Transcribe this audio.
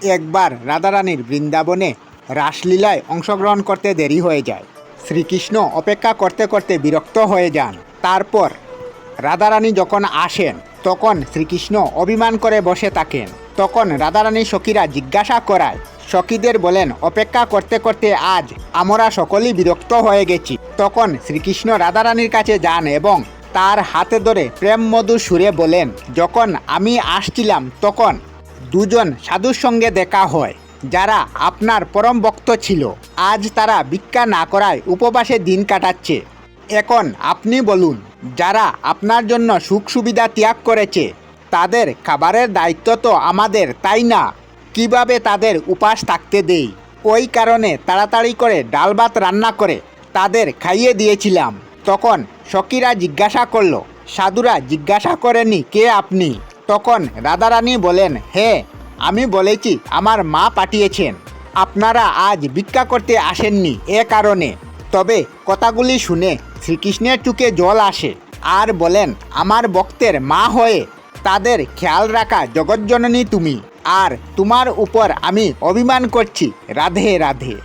একবার রাধারানীর বৃন্দাবনে রাসলীলায় অংশগ্রহণ করতে দেরি হয়ে যায়। শ্রীকৃষ্ণ অপেক্ষা করতে করতে বিরক্ত হয়ে যান। তারপর রাধারানী যখন আসেন তখন শ্রীকৃষ্ণ অভিমান করে বসে থাকেন। তখন রাধারানী সখীরা জিজ্ঞাসা করায়, সখীদের বলেন, অপেক্ষা করতে করতে আজ আমরা সকলেই বিরক্ত হয়ে গেছি। তখন শ্রীকৃষ্ণ রাধারানীর কাছে যান এবং তার হাতে ধরে প্রেম মধুর সুরে বলেন, যখন আমি আসছিলাম তখন দুজন সাধুর সঙ্গে দেখা হয় যারা আপনার পরম ভক্ত ছিল। আজ তারা ভিক্ষা না করায় উপবাসে দিন কাটাচ্ছে। এখন আপনি বলুন, যারা আপনার জন্য সুখ সুবিধা ত্যাগ করেছে তাদের খাবারের দায়িত্ব তো আমাদের, তাই না? কিভাবে তাদের উপাস থাকতে দেই? ওই কারণে তাড়াতাড়ি করে ডাল ভাত রান্না করে তাদের খাইয়ে দিয়েছিলাম। তখন সখীরা জিজ্ঞাসা করলো, সাধুরা জিজ্ঞাসা করেনি কে আপনি? তখন রাধারানী বলেন, হ্যাঁ, আমি বলেছি আমার মা পাঠিয়েছেন। আপনারা আজ ভিক্ষা করতে আসেননি এ কারণে। তবে কথাগুলি শুনে শ্রীকৃষ্ণের চোখে জল আসে আর বলেন, আমার ভক্তের মা হয়ে তাদের খেয়াল রাখা জগজ্জননী তুমি, আর তোমার উপর আমি অভিমান করছি। রাধে রাধে।